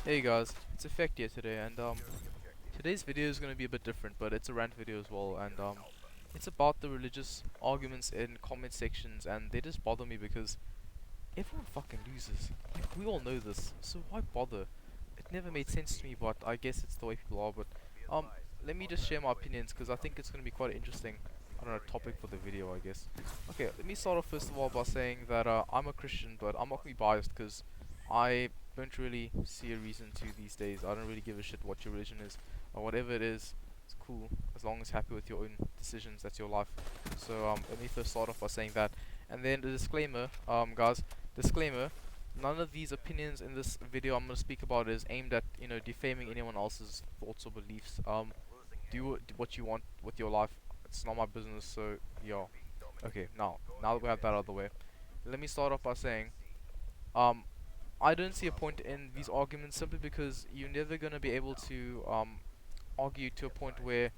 Hey guys, it's Effect here today, and today's video is gonna be a bit different, but it's a rant video as well, and it's about the religious arguments in comment sections, and they just bother me because everyone fucking loses. Like, we all know this, so why bother? It never made sense to me, but I guess it's the way people are. But um, let me just share my opinions because I think it's gonna be quite interesting. I don't know, topic for the video, I guess. Okay, let me start off first of all by saying that I'm a Christian, but I'm not gonna be biased because I don't really see a reason to these days. I don't really give a shit what your religion is or whatever it is. It's cool as long as you're happy with your own decisions. That's your life. So let me first start off by saying that, and then the disclaimer, guys. Disclaimer: none of these opinions in this video I'm gonna speak about is aimed at defaming anyone else's thoughts or beliefs. Do what you want with your life. It's not my business. So yeah. Okay. Now that we have that out of the way, let me start off by saying um I don't see a point in these arguments simply because you're never gonna be able to argue to a point where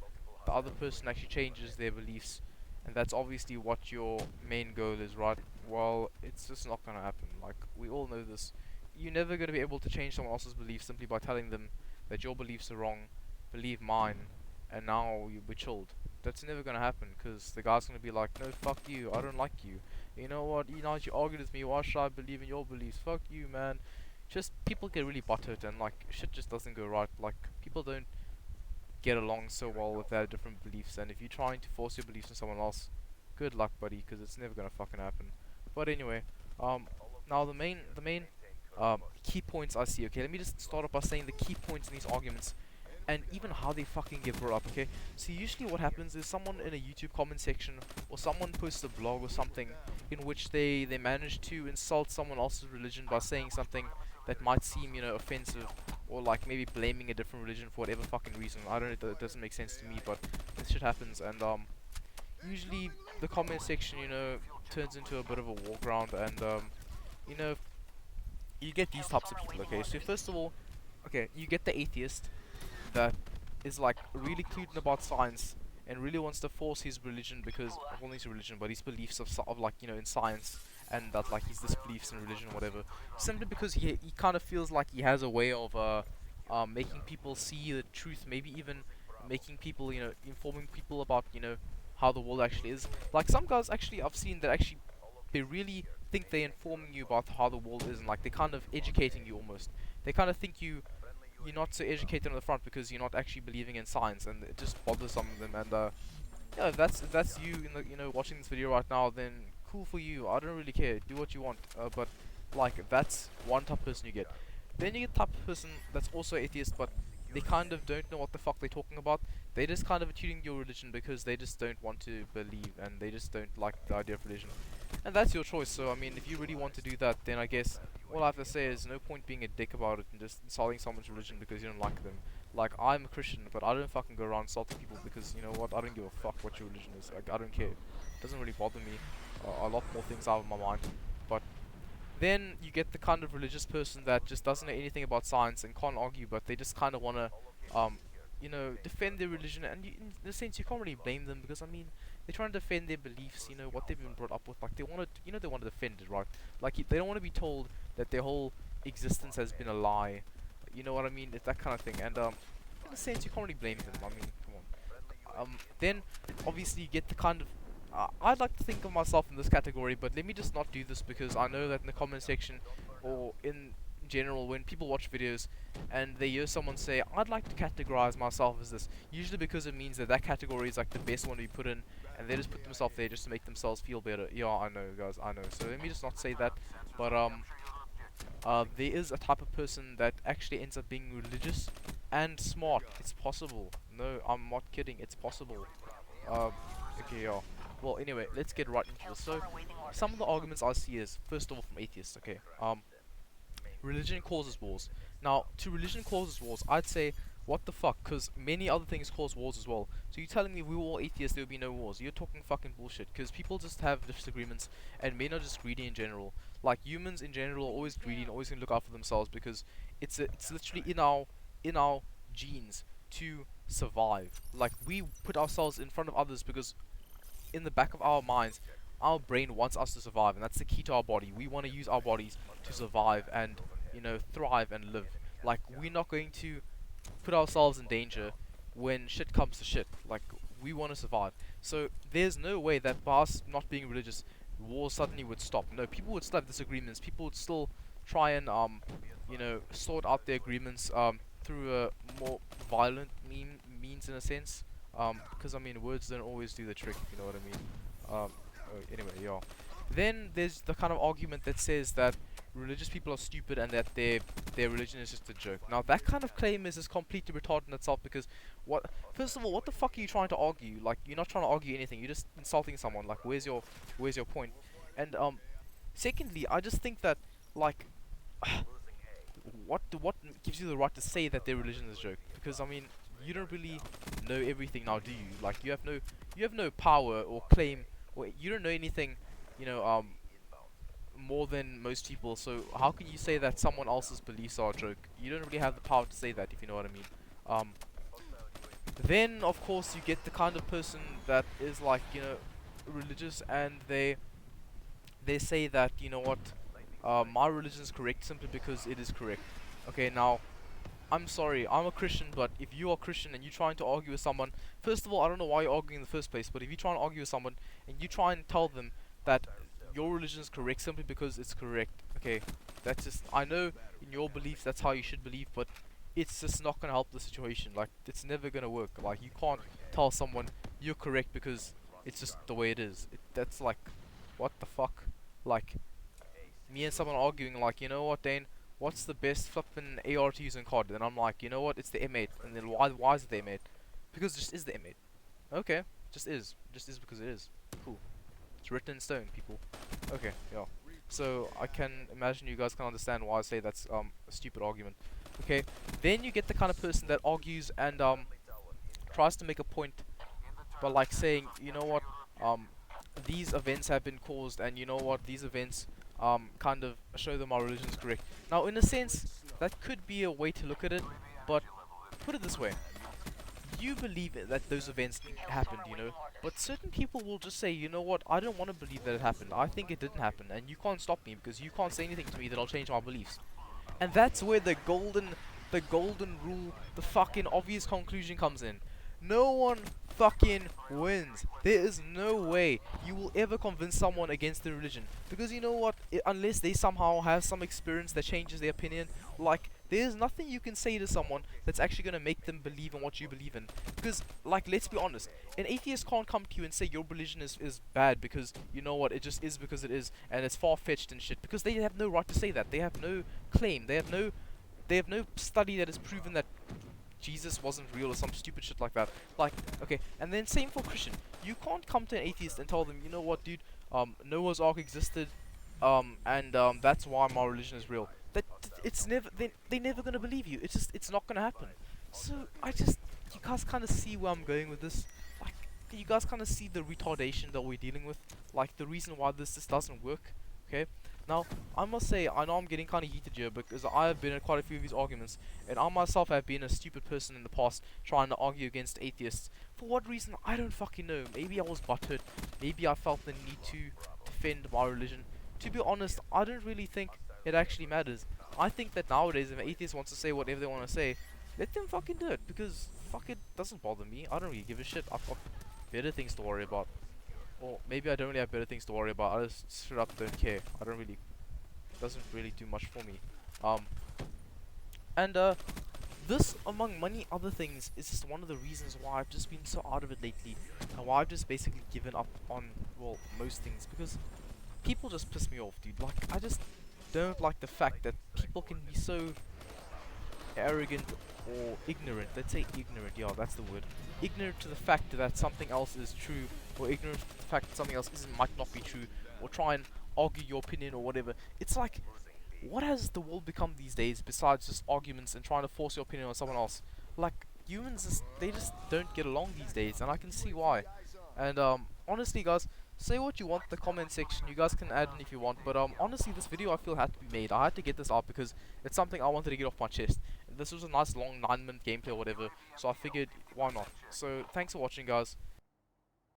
the other person actually changes their beliefs, and that's obviously what your main goal is, right? Well, it's just not gonna happen. Like, we all know this. You're never gonna be able to change someone else's beliefs simply by telling them that your beliefs are wrong, believe mine, and now you'll be chilled. That's never gonna happen because the guy's gonna be like, no, fuck you, I don't like you. You know what? You argued with me. Why should I believe in your beliefs? Fuck you, man. Just people get really butthurt and like shit just doesn't go right. Like people don't get along so well with their different beliefs, and if you're trying to force your beliefs on someone else, good luck, buddy, because it's never gonna fucking happen. But anyway, um, now the main key points I see. Okay, let me just start off by saying the key points in these arguments, and even how they fucking get brought up. Okay, so usually what happens is someone in a YouTube comment section or someone posts a blog or something in which they manage to insult someone else's religion by saying something that might seem offensive, or like maybe blaming a different religion for whatever fucking reason. I don't know, it doesn't make sense to me, but this shit happens, and usually the comment section turns into a bit of a war ground, and you know you get these types of people. Okay, so first of all, okay, you get the atheist that is like really clued in about science and really wants to force his religion, because well, not his religion but his beliefs of like in science, and that like his disbeliefs in religion or whatever, simply because he kind of feels like he has a way of making people see the truth, maybe even making people, informing people about how the world actually is. Like some guys actually I've seen that actually they really think they're informing you about how the world is, and like they're kind of educating you almost. They kind of think you're not so educated on the front because you're not actually believing in science, and it just bothers some of them. And yeah, if that's you in the watching this video right now, then cool for you. I don't really care. Do what you want. But like that's one type of person you get. Then you get type of person that's also atheist, but they kind of don't know what the fuck they're talking about. They just kind of attuning your religion because they just don't want to believe, and they just don't like the idea of religion. And that's your choice. So I mean, if you really want to do that, then I guess all I have to say is no point being a dick about it and just insulting someone's religion because you don't like them. Like, I'm a Christian, but I don't fucking go around insulting people because you know what? I don't give a fuck what your religion is. Like, I don't care. It doesn't really bother me. A lot more things out of my mind. But then you get the kind of religious person that just doesn't know anything about science and can't argue, but they just kind of want to, defend their religion. And in a sense, you can't really blame them because I mean, they're trying to defend their beliefs, what they've been brought up with. Like they want to, they want to defend it, right? Like they don't want to be told that their whole existence has been a lie. You know what I mean? It's that kind of thing. And in a sense, you can't really blame them. I mean, come on. Then obviously you get the kind of I'd like to think of myself in this category, but let me just not do this because I know that in the comment section or in general, when people watch videos and they hear someone say, I'd like to categorize myself as this, usually because it means that that category is like the best one to be put in, and they just put themselves there just to make themselves feel better. Yeah, I know, guys, I know. So let me just not say that, but there is a type of person that actually ends up being religious and smart. It's possible. No, I'm not kidding. It's possible. Uh, okay, yeah. Well, anyway, let's get right into this. So, some of the arguments I see is first of all from atheists. Okay, religion causes wars. Now, to religion causes wars, I'd say, what the fuck? Because many other things cause wars as well. So you're telling me we were all atheists, there would be no wars? You're talking fucking bullshit. Because people just have disagreements, and men are just greedy in general. Like humans in general are always greedy and always gonna look out for themselves because it's literally in our genes to survive. Like we put ourselves in front of others because in the back of our minds, our brain wants us to survive, and that's the key to our body. We want to use our bodies to survive and thrive and live. Like, we're not going to put ourselves in danger when shit comes to shit. Like, we want to survive. So there's no way that by us not being religious, wars suddenly would stop. No, people would still have disagreements. People would still try and sort out their agreements through a more violent means in a sense. Because I mean, words don't always do the trick. If you know what I mean. Anyway, yeah. Then there's the kind of argument that says that religious people are stupid and that their religion is just a joke. Now that kind of claim is just completely retarded in itself because what? First of all, what the fuck are you trying to argue? Like, you're not trying to argue anything. You're just insulting someone. Like, where's your point? And secondly, I just think that, like, what gives you the right to say that their religion is a joke? Because I mean, you don't really know everything now, do you? Like, you have no power or claim, or you don't know anything, you know, more than most people. So how can you say that someone else's beliefs are a joke? You don't really have the power to say that, if you know what I mean. Um, then of course you get the kind of person that is like, religious, and they say that, you know what, my religion is correct simply because it is correct. Okay, now I'm sorry, I'm a Christian, but if you are Christian and you're trying to argue with someone, first of all, I don't know why you're arguing in the first place, but if you try and argue with someone and you try and tell them that your religion is correct simply because it's correct, okay, that's just, I know in your beliefs that's how you should believe, but it's just not gonna help the situation. Like, it's never gonna work. Like, you can't tell someone you're correct because it's just the way it is. That's like, what the fuck? Like, me and someone arguing like, you know what, Dane, what's the best flippin' AR to use in COD? And I'm like, you know what, it's the M8. And then why is it the M8? Because it just is the M8. Okay, just is. Just is because it is. Cool. It's written in stone, people. Okay, yeah. So I can imagine you guys can understand why I say that's a stupid argument. Okay, then you get the kind of person that argues and tries to make a point by like saying, you know what, these events have been caused, and you know what, these events kind of show them our religion is correct. Now, in a sense, that could be a way to look at it, but put it this way: you believe that those events happened, but certain people will just say, you know what, I don't want to believe that it happened. I think it didn't happen, and you can't stop me because you can't say anything to me that'll change my beliefs. And that's where the golden rule, the fucking obvious conclusion comes in. No one fucking wins. There is no way you will ever convince someone against their religion. Because you know what? Unless they somehow have some experience that changes their opinion, like, there's nothing you can say to someone that's actually going to make them believe in what you believe in. Because, like, let's be honest, an atheist can't come to you and say your religion is bad because, you know what, it just is because it is, and it's far-fetched and shit. Because they have no right to say that. They have no claim. They have no study that has proven that Jesus wasn't real or some stupid shit like that. Like, okay, and then same for Christian. You can't come to an atheist and tell them, you know what, dude, Noah's Ark existed, and that's why my religion is real. It's never, they never gonna believe you. It's not gonna happen. So you guys kind of see where I'm going with this. Like, you guys kind of see the retardation that we're dealing with. Like, the reason why this doesn't work. Okay. Now, I must say, I know I'm getting kind of heated here because I have been in quite a few of these arguments, and I myself have been a stupid person in the past trying to argue against atheists. For what reason, I don't fucking know. Maybe I was butthurt. Maybe I felt the need to defend my religion. To be honest, I don't really think it actually matters. I think that nowadays, if an atheist wants to say whatever they want to say, let them fucking do it, because fuck, it doesn't bother me. I don't really give a shit. I've got better things to worry about. Or maybe I don't really have better things to worry about. I just straight up don't care. I don't really, it doesn't really do much for me. And this, among many other things, is just one of the reasons why I've just been so out of it lately, and why I've just basically given up on, well, most things, because people just piss me off, dude. Like, I just don't like the fact that people can be so arrogant or ignorant. Let's say ignorant, yeah, that's the word. Ignorant to the fact that something else is true, or ignorant to the fact that something else might not be true, or try and argue your opinion or whatever. It's like, what has the world become these days besides just arguments and trying to force your opinion on someone else? Like, humans, they just don't get along these days, and I can see why. And honestly, guys, say what you want in the comment section. You guys can add in if you want, but honestly, this video I feel had to be made. I had to get this out because it's something I wanted to get off my chest. This was a nice long 9-minute gameplay or whatever, so I figured, why not? So thanks for watching, guys.